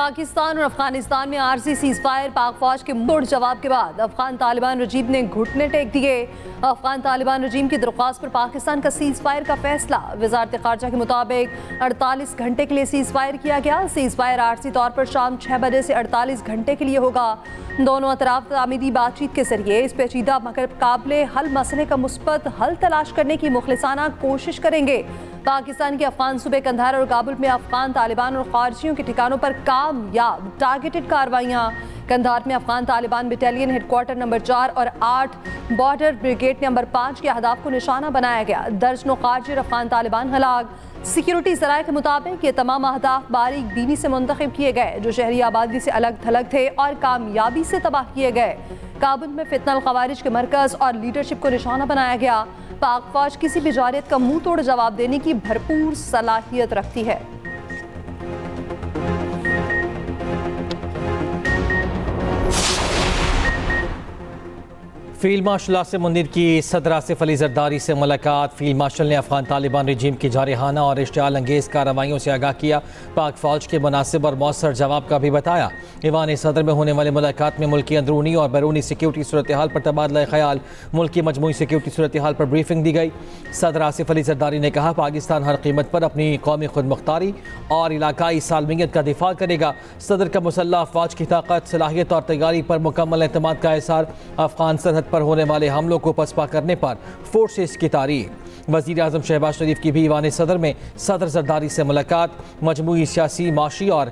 पाकिस्तान और अफगानिस्तान में RG cease fire पाक फौज के मुंहतोड़ जवाब के बाद अफगान तालिबान रजीम ने घुटने टेक दिए। अफगान तालिबान रजीम की दरख्वास्त पर पाकिस्तान का सीज फायर का फैसला। वजारत खारजा के मुताबिक 48 घंटे के लिए सीज फायर किया गया। सीज फायर आरजी तौर पर शाम 6 बजे से 48 घंटे के लिए होगा। दोनों अतराफ तामीदी बातचीत के जरिए इस पेचीदा मगर काबिले हल मसले का मुस्बत हल तलाश करने की मुखलिसाना कोशिश करेंगे। पाकिस्तान के अफगान सूबे कंधार और काबुल में अफगान तालिबान और खारजियों के ठिकानों पर कामयाब टारगेटेड कार्रवाइयाँ। कंधार में Afghan Taliban battalion headquarter number 4 और 8 बॉर्डर ब्रिगेड नंबर 5 के अहदाफ को निशाना बनाया गया। दर्जनों खारजी और अफगान तालिबान हलाक। सिक्योरिटी ज़राए के मुताबिक ये तमाम अहदाफ बारीक बीनी से मुंतखब किए गए जो शहरी आबादी से अलग थलग थे और कामयाबी से तबाह किए गए। काबुल में फितनल खवारिज के मरकज और लीडरशिप को निशाना बनाया गया। पाक फौज किसी भी जारियत का मुंह तोड़ जवाब देने की भरपूर सलाहियत रखती है। फील्ड मार्शल आसिम मुनीर की सदर आसिफ अली जरदारी से मुलाकात। फील्ड मार्शल ने अफगान तालिबान रजीम की जारहाना और इश्तियाल अंगेज कार्रवाइयों से आगाह किया। पाक फौज के मुनासिब और मौसर जवाब का भी बताया। ईवान सदर में होने वाली मुलाकात में मुल्की अंदरूनी और बैरूनी सिक्योरिटी सूरत हाल पर तबादला ख्याल, मुल्की मजमूई सिक्योरिटी सूरत हाल पर ब्रीफिंग दी गई। सदर आसिफ अली जरदारी ने कहा, पाकिस्तान हर कीमत पर अपनी कौमी खुद मुख्तारी और इलाकाई सालमियत का दिफा करेगा। सदर का मुसल्लह अफवाज की ताकत, सलाहियत और तैयारी पर मुकम्मल एतमाद का इज़हार। अफगान सरहद पर होने वाले हमलों को पसपा करने पर फोर्सेस की तारीफ। वज़ीर आज़म शहबाज शरीफ की भी ईवान सदर में सदर जरदारी से मुलाकात। मजमूई सियासी, माशी और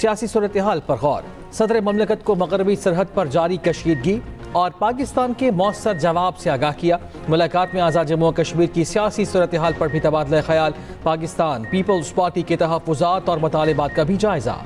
सियासी सूरत हाल पर गौर। सदर ममलकत को मगरबी सरहद पर जारी कशीदगी और पाकिस्तान के मौसर जवाब से आगाह किया। मुलाकात में आज़ाद जम्मू कश्मीर की सियासी सूरत हाल पर भी तबादला ख्याल। पाकिस्तान पीपल्स पार्टी के तहफ़्फ़ुज़ात और मुतालिबात का भी जायज़ा।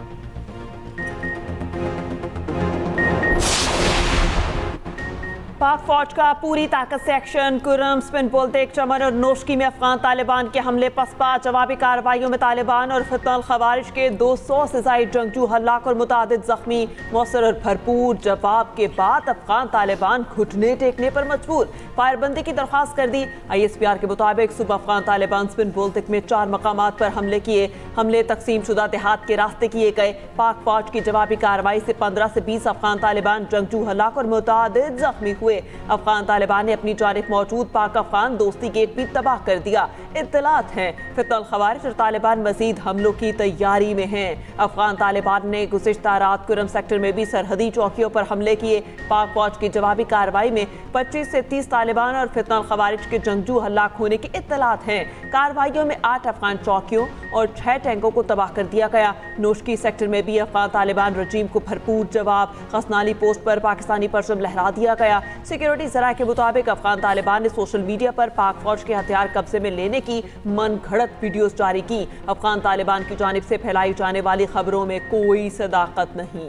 पाक फौज का पूरी ताकत से एक्शन। कुरम, स्पिन बोलते चमन और नोशकी में अफगान तालिबान के हमले पसपा। जवाबी कार्रवाइयों में तालिबान और फितनल खवारिज के 200 से ज़ायद जंगजू हलाक और मुतादिद जख्मी। मौसर और भरपूर जवाब के बाद अफगान तालिबान घुटने टेकने पर मजबूर, फायरबंदी की दरख्वास्त कर दी। ISPR के मुताबिक सुबह अफगान तालिबान स्पिन बोलतिक में 4 मकामात पर हमले किए। हमले तकसीम शुदा देहात के रास्ते किए गए। पाक फौज की जवाबी कार्रवाई से 15 से 20 अफगान तालिबान जंगजू हलाक और मुतादिद जख्मी हुए। अफगान तालिबान ने अपनी जानिब मौजूद पाक अफगान दोस्ती गेट भी तबाह कर दिया। इत्तलात हैं फितनल खवारिज और तालिबान मजीद हमलों की तैयारी में हैं। अफगान तालिबान ने गुज़िश्ता रात कुरम सेक्टर में भी सरहदी चौकियों पर हमले किए। पाक फौज की जवाबी कार्रवाई में 25 से 30 तालिबान और फितनल खवारिज के जंगजू हलाक होने की इत्तलात हैं। कार्रवाइयों में 8 अफगान चौकियों और 6 टैंकों को तबाह कर दिया गया। नोशकी सेक्टर में भी अफगान तालिबान रजीम को भरपूर जवाब। खसनाली पोस्ट पर पाकिस्तानी परचम लहरा दिया गया। सिक्योरिटी ज़राए के मुताबिक अफगान तालिबान ने सोशल मीडिया पर पाक फौज के हथियार कब्जे में लेने की मन घड़त वीडियोस जारी की। अफगान तालिबान की जानिब से फैलाई जाने वाली खबरों में कोई सदाकत नहीं।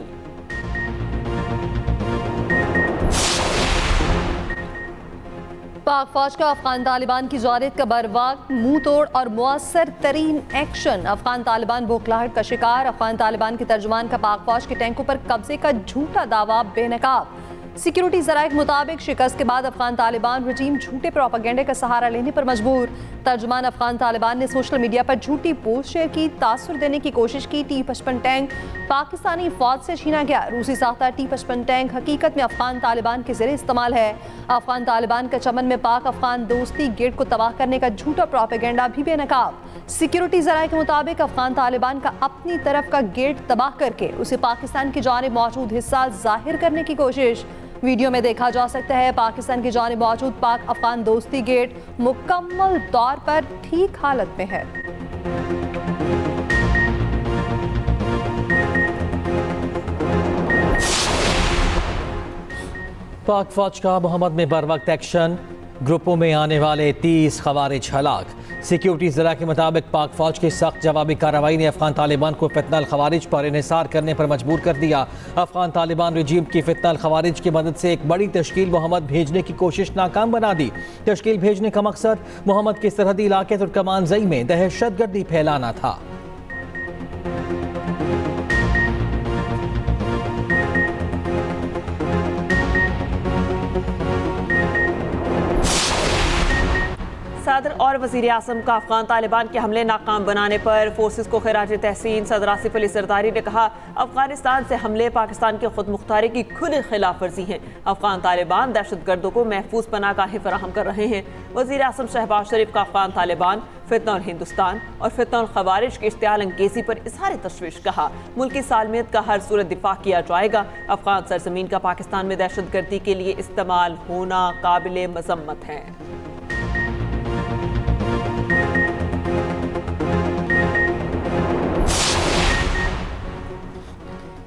पाक फौज का अफगान तालिबान की जानिब का बरवक्त मुंह तोड़ और मुअस्सर तरीन एक्शन। अफगान तालिबान बौखलाहट का शिकार। अफगान तालिबान के तर्जुमान का पाक फौज के टैंकों पर कब्जे का झूठा दावा बेनकाब। सिक्योरिटी ज़राए के मुताबिक शिकस्त के बाद अफगान तालिबान रजीम झूठे प्रोपेगेंडे का सहारा लेने पर मजबूर। तर्जुमान अफगान तालिबान ने सोशल मीडिया पर झूठी पोस्ट शेयर की, तासुर देने की कोशिश की। T-55 टैंक पाकिस्तानी फौज से छीना गया। रूसी साख्ता T-55 टैंक हकीकत में अफगान तालिबान के ज़रिए इस्तेमाल है। अफगान तालिबान का चमन में पाक अफगान दोस्ती गेट को तबाह करने का झूठा प्रोपेगेंडा भी बेनकाब। सिक्योरिटी ज़राए के मुताबिक अफगान तालिबान का अपनी तरफ का गेट तबाह करके उसे पाकिस्तान की जानिब मौजूद हिस्सा जाहिर करने की कोशिश। वीडियो में देखा जा सकता है पाकिस्तान की जानिब मौजूद पाक अफगान दोस्ती गेट मुकम्मल तौर पर ठीक हालत में है। पाक फौज का मोहम्मद में बरवक्त एक्शन। ग्रुपों में आने वाले 30 खवारिज हलाक। सिक्योरिटी ज़रा के मुताबिक पाक फौज की सख्त जवाबी कार्रवाई ने अफगान तालिबान को फितनल खवारिज पर इन्हिसार करने पर मजबूर कर दिया। अफगान तालिबान रजीम की फितनल खवारिज की मदद से एक बड़ी तश्कील मोहम्मद भेजने की कोशिश नाकाम बना दी। तश्कील भेजने का मकसद मोहम्मद के सरहदी इलाके तुर्कमानजई में दहशतगर्दी फैलाना था। सदर और वज़ीर आज़म का अफगान तालिबान के हमले नाकाम बनाने पर फोर्सेस को खिराज तहसीन। सदर आसिफ अली जरदारी ने कहा, अफगानिस्तान से हमले पाकिस्तान की खुद मुख्तारी की खुली खिलाफ वर्जी है। अफगान तालिबान दहशत गर्दों को महफूज पनाहगाहें फराहम कर रहे हैं। वज़ीर आज़म शहबाज शरीफ का अफगान तालिबान, फितना हिंदुस्तान और फितना खवारिज की इश्तियाल अंगेजी पर इजहार तशवीश कहा, मुल्क की सालमियत का हर सूरत दिफा किया जाएगा। अफगान सरजमीन का पाकिस्तान में दहशत गर्दी के लिए इस्तेमाल होना काबिल मजम्मत है।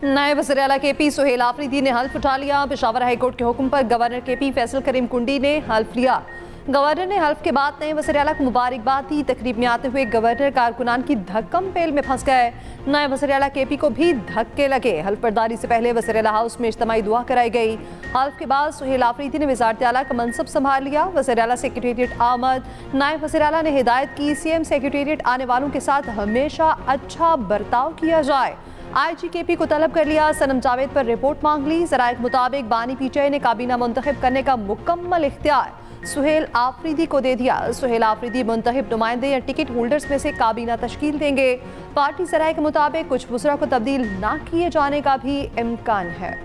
नायब वज़ीर आला KP सुहेल आफरीदी ने हल्फ उठा लिया। पेशावर हाईकोर्ट के हुक्म पर गवर्नर KP फैसल करीम कुंडी ने हल्फ लिया। गवर्नर ने हल्फ के बाद नए वज़ीर आला को मुबारकबाद दी। तकरीब में आते हुए गवर्नर कारकुनान की धक्कम पेल में फंस गए। नायब वज़ीर आला KP को भी धक्के लगे। हल्फ बर्दारी से पहले वज़ीर आला हाउस में इज्तिमाई दुआ कराई गई। हल्फ के बाद सुहेल आफरीदी ने वज़ारत आला का मनसब संभाल लिया। वज़ीर आला सेक्रेटेरिएट आमद। नायब वज़ीर आला ने हिदायत की, CM सेक्रेटेरिएट आने वालों के साथ हमेशा अच्छा बर्ताव किया जाए। IG KP को तलब कर लिया। सनम जावेद पर रिपोर्ट मांग ली। ज़राए के मुताबिक बानी PTI ने काबीना मुंतखब करने का मुकम्मल इख्तियार सुहेल आफरीदी को दे दिया। सुहेल आफरीदी मुंतखब नुमाइंदे या टिकट होल्डर्स में से काबीना तश्कील देंगे। पार्टी ज़राए के मुताबिक कुछ वज़रा को तब्दील ना किए जाने का भी इम्कान है।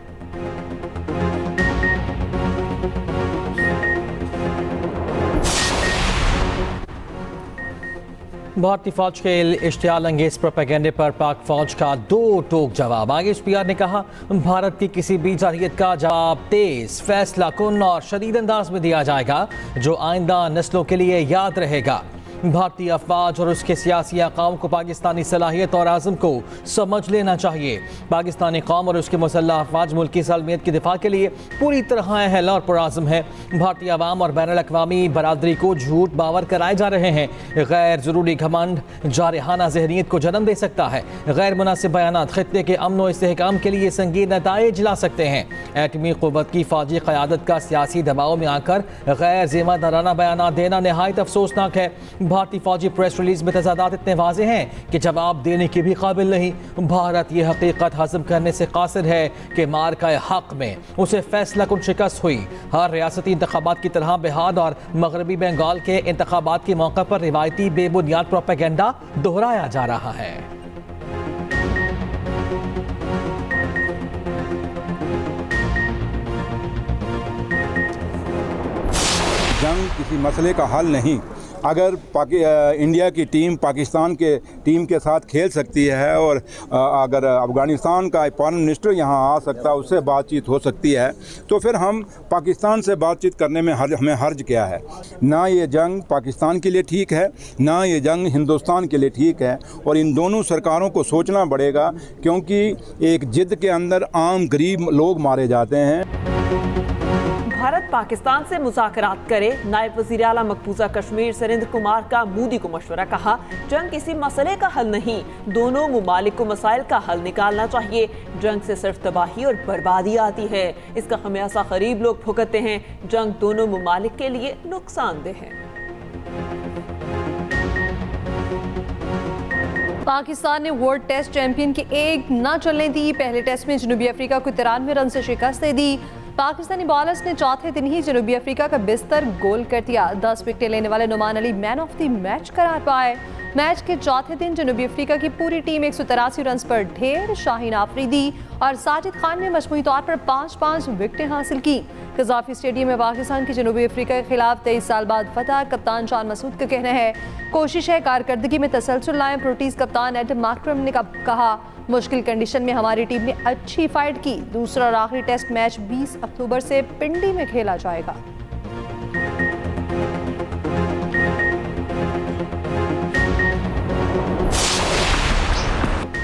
भारतीय फौज के इश्तियाल अंगेज प्रोपेगेंडे पर पाक फौज का दो टोक जवाब। आगे PR ने कहा, भारत की किसी भी जारहियत का जवाब तेज, फैसला कुन और शदीद अंदाज में दिया जाएगा, जो आइंदा नस्लों के लिए याद रहेगा। भारतीय अफवाज और उसके सियासी अकाम को पाकिस्तानी सलाहियत और आज़म को समझ लेना चाहिए। पाकिस्तानी कौम और उसके मुसल्लह अफवाज मुल्क की सालमियत के दिफा के लिए पूरी तरह अहल और पुराज़म है। भारतीय अवाम और बैनुल अक़वामी बरादरी को झूठ बावर कराए जा रहे हैं। गैर ज़रूरी घमंड जारहाना ज़हनियत को जन्म दे सकता है। गैर मुनासिब बयानात ख़ित्ते के अमन व इस्तेहकाम के लिए संगीन नताइज ला सकते हैं। एटमी क़ुव्वत की फ़ौजी क़यादत का सियासी दबाव में आकर गैर ज़िम्मेदाराना बयानात देना नहायत अफसोसनाक है। भारतीय फौजी प्रेस रिलीज में तजादात इतने वाज़ेह हैं कि जवाब देने के भी काबिल नहीं। भारत ये हकीकत हज़म करने से कासिर है कि मार्का हक में उसे फैसला कुन शिकस्त हुई। हर रियासती इंतखाबात की तरह बिहार और मगरबी बंगाल के इंतखाबात के मौके पर रिवायती बेबुनियाद प्रोपेगेंडा दोहराया जा रहा है। जंग किसी मसले का हल नहीं। अगर इंडिया की टीम पाकिस्तान के टीम के साथ खेल सकती है और अगर अफ़गानिस्तान का फॉरेन मिनिस्टर यहाँ आ सकता है, उससे बातचीत हो सकती है, तो फिर हम पाकिस्तान से बातचीत करने में हमें हर्ज क्या है। ना ये जंग पाकिस्तान के लिए ठीक है, ना ये जंग हिंदुस्तान के लिए ठीक है। और इन दोनों सरकारों को सोचना पड़ेगा, क्योंकि एक जिद के अंदर आम गरीब लोग मारे जाते हैं। भारत पाकिस्तान से मुज़ाकरात करे। नायब वज़ीर आला मकबूजा कश्मीर सुरेंद्र कुमार का मोदी को मशवरा। कहा, जंग किसी मसले का हल नहीं, दोनों मुमालिक को मसाइल का हल निकालना चाहिए। जंग से सिर्फ तबाही और बर्बादी आती है, इसका खमियाजा गरीब लोग भुगतते हैं। जंग दोनों मुमालिक के लिए नुकसानदेह है। पाकिस्तान ने वर्ल्ड टेस्ट चैंपियन की एक न चलने दी। पहले टेस्ट में जनूबी अफ्रीका को 93 रन से शिकस्त दे दी। पाकिस्तानी बॉलर्स ने चौथे दिन ही जनूबी अफ्रीका का बिस्तर गोल कर दिया। 10 विकेटें लेने वाले Noman Ali man of the match करार पाए। मैच के चौथे दिन जनूबी अफ्रीका की पूरी टीम 183 रन पर ढेर। शाहीन आफरीदी और साजिद खान ने मजमूई तौर पर 5-5 विकेटें हासिल की। कज़ाफी स्टेडियम में पाकिस्तान की जनूबी अफ्रीका के खिलाफ 23 साल बाद फतह। कप्तान शान मसूद का कहना है, कोशिश है कारकर्दगी में तसलसल लाएं। प्रोटीज कप्तान एडम मार्करम ने कहा, मुश्किल कंडीशन में हमारी टीम ने अच्छी फाइट की। दूसरा और आखिरी टेस्ट मैच 20 अक्टूबर से पिंडी में खेला जाएगा।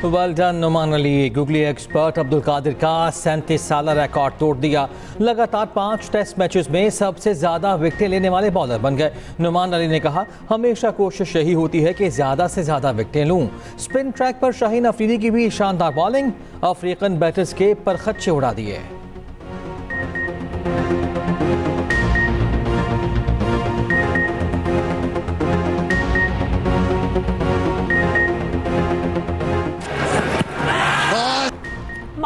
Well done Noman Ali. Googly expert Abdul Qadir का 37 साल रिकॉर्ड तोड़ दिया। लगातार 5 टेस्ट मैचेस में सबसे ज़्यादा विकेटें लेने वाले बॉलर बन गए। नुमान अली ने कहा, हमेशा कोशिश यही होती है कि ज़्यादा से ज़्यादा विकेटें लूँ। स्पिन ट्रैक पर शाहीन अफरीदी की भी शानदार बॉलिंग, अफ्रीकन बैटर्स के परखच्चे उड़ा दिए।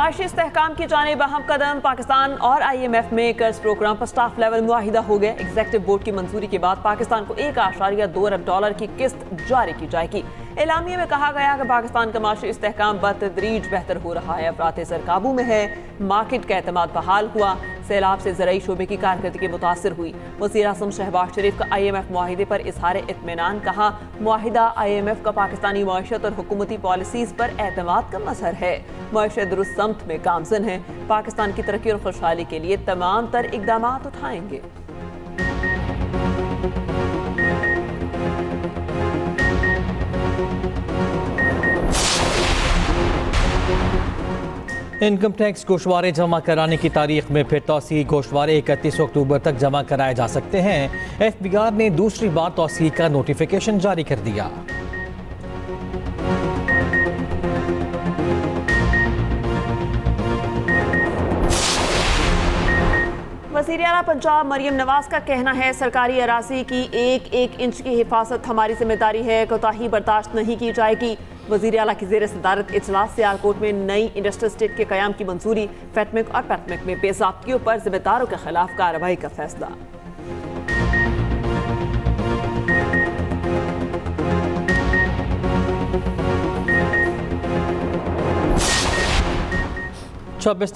माशी इस्तेहकाम की जानिब अहम कदम। पाकिस्तान और IMF में कर्ज प्रोग्राम पर स्टाफ लेवल मुआहिदा हो गया। एग्जीक्यूटिव बोर्ड की मंजूरी के बाद पाकिस्तान को $1.2 अरब की किस्त जारी की जाएगी। एलामिया में कहा गया कि पाकिस्तान का माशी इस्तेहकाम बतदरीज बेहतर हो रहा है, अफरात सर काबू में है, मार्केट का एतमाद बहाल हुआ, सैलाब से ज़राई शोबे की कारकर्दगी मुतासर हुई। वज़ीर आज़म शहबाज शरीफ का IMF मुआहिदे पर इजहार इत्मीनान। कहा, मुआहिदा IMF का पाकिस्तानी मईशत और हुकूमती पॉलिसीज़ पर एतमाद का मजहर है। मईशत दुरुस्त समत में गामजन है, पाकिस्तान की तरक्की और खुशहाली के लिए तमाम तर इकदाम उठाएंगे। इनकम टैक्स गोशवारे जमा कराने की तारीख में फिर तौसीह। गोशवारे 31 अक्टूबर तक जमा कराए जा सकते हैं। FBR ने दूसरी बार तौसीह का नोटिफिकेशन जारी कर दिया। वज़ीर आला पंजाब मरियम नवाज का कहना है, सरकारी अराजी की एक इंच की हिफाजत हमारी जिम्मेदारी है, कोताही बर्दाश्त नहीं की जाएगी। वज़ीर आला की ज़ेर सदारत इजलास सियालकोट में नई इंडस्ट्रियल स्टेट के क़याम की मंजूरी। फेटमेक और पैटमेक में बेज़ाब्तियों पर जिम्मेदारों के खिलाफ कार्रवाई का फैसला।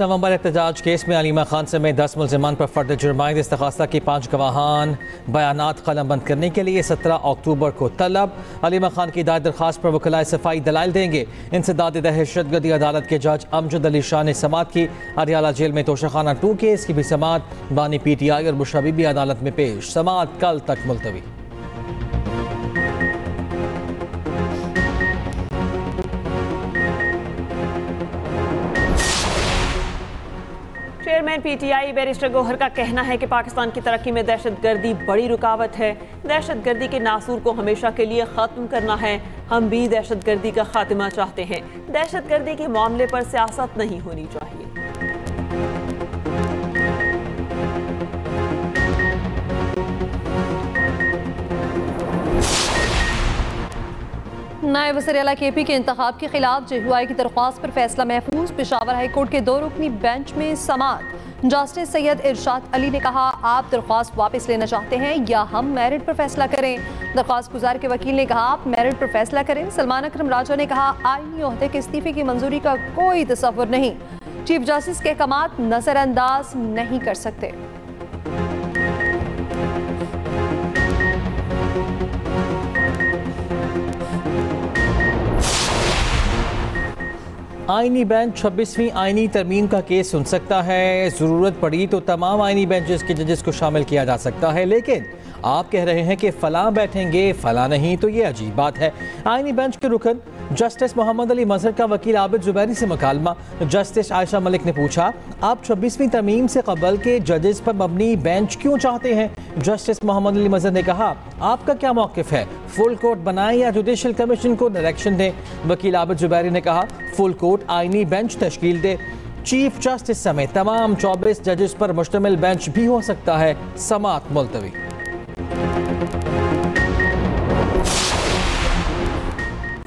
नवंबर एहतजाज केस में अलीमा खान समेत 10 मुल्ज़िमान पर फर्द जुर्माइन इस्तग़ासा की 5 गवाहान बयानात कलमबंद करने के लिए 17 अक्टूबर को तलब। अलीमा खान की दायर दरखास्त पर वकलाए सफाई दलाइल देंगे। इंसदाद दहशतगर्दी अदालत के जज अमजद अली शाह ने समात की। अरियाला जेल में तोशाखाना 2 केस की भी समात। बानी PTI और मुशर्रफ भी अदालत में पेश। समात कल तक मुलतवी। चेयरमैन PTI बैरिस्टर गौहर का कहना है कि पाकिस्तान की तरक्की में दहशतगर्दी बड़ी रुकावट है। दहशतगर्दी के नासूर को हमेशा के लिए ख़त्म करना है। हम भी दहशतगर्दी का खात्मा चाहते हैं। दहशतगर्दी के मामले पर सियासत नहीं होनी चाहिए। नायब वज़ीर-ए-आला KP के इंतखाब के खिलाफ JUI की दरख्वास्त पर फैसला महफूज। पेशावर हाई कोर्ट के 2 रुकनी बेंच में समात। जस्टिस सैयद इरशाद अली ने कहा, आप दरख्वास्त वापस लेना चाहते हैं या हम मेरिट पर फैसला करें। दरख्वास्त गुजार के वकील ने कहा, आप मेरिट पर फैसला करें। सलमान अकरम राजा ने कहा, आईनी ओहदे के इस्तीफे की मंजूरी का कोई तसव्वुर नहीं। चीफ जस्टिस के अहकामात नजरअंदाज नहीं कर सकते। आईनी बेंच 26वीं आईनी तरमीम का केस सुन सकता है। ज़रूरत पड़ी तो तमाम आईनी बेंचेस के जजेस को शामिल किया जा सकता है, लेकिन आप कह रहे हैं कि फ़लाँ बैठेंगे फ़लाँ नहीं, तो ये अजीब बात है। आईनी बेंच के रुकन जस्टिस मोहम्मद अली मजहर का वकील आबिद जुबैरी से मुकालमा। जस्टिस आयशा मलिक ने पूछा, आप 26वीं तरमीम से कबल के जजेस पर मबनी बेंच क्यों चाहते हैं? जस्टिस मोहम्मद अली मजहर ने कहा, आपका क्या मौक़िफ़ है? फुल कोर्ट बनाएं या जुडिशल कमीशन को डायरेक्शन दें? वकील आबिद जुबैरी ने कहा, फुल कोर्ट आईनी बेंच तश्कील दे। चीफ जस्टिस समेत तमाम 24 जजेस पर मुश्तमिल बेंच भी हो सकता है। समात मुलतवी।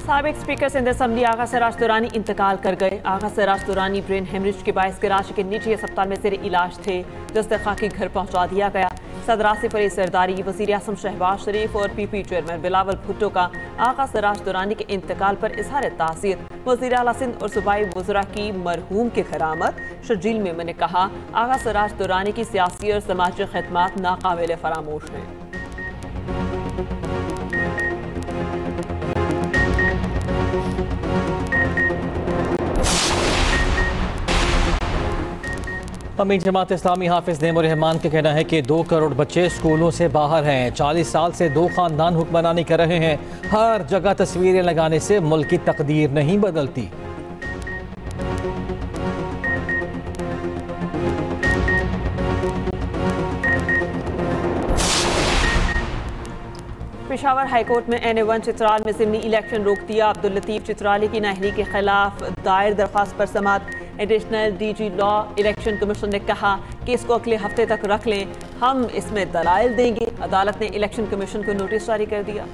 साबिक स्पीकर सिंध असम्बली आगा सिराज दुरानी इंतकाल कर गए। आगा सिराज दुरानी ब्रेन हेमरेज के बायस कराची के निजी अस्पताल में ज़ेर इलाज थे। जस्ते खाकी घर पहुंचा दिया गया। सदर आसिफ अली सरदारी, वज़ीर आज़म शहबाज शरीफ और PP चेयरमैन बिलावल भुट्टो का आगा सिराज दुरानी के इंतकाल पर इजहार ताज़ियत। वज़ीर आला सिंध और सूबाई वज़रा की मरहूम के घर आमद। शर्जील मेमन ने कहा, आगा सिराज दुरानी की सियासी और समाजी खिदमात नाकाबिल फरामोश हैं। अमीर जमात इस्लामी हाफिज नेमुर रहमान का कहना है कि 2 करोड़ बच्चे स्कूलों से बाहर हैं। 40 साल से 2 खानदान हुक्मरानी कर रहे हैं। हर जगह तस्वीरें लगाने से मुल्क की तकदीर नहीं बदलती। पेशावर हाईकोर्ट में NA1 चित्राल में ज़िमनी इलेक्शन रोक दिया। अब्दुल लतीफ चित्राली की नाअहली के खिलाफ दायर दरख्वास्त पर समात। Additional DG law election commission ने कहा कि इसको अगले हफ्ते तक रख लें, हम इसमें दलाइल देंगे। अदालत ने इलेक्शन कमीशन को नोटिस जारी कर दिया।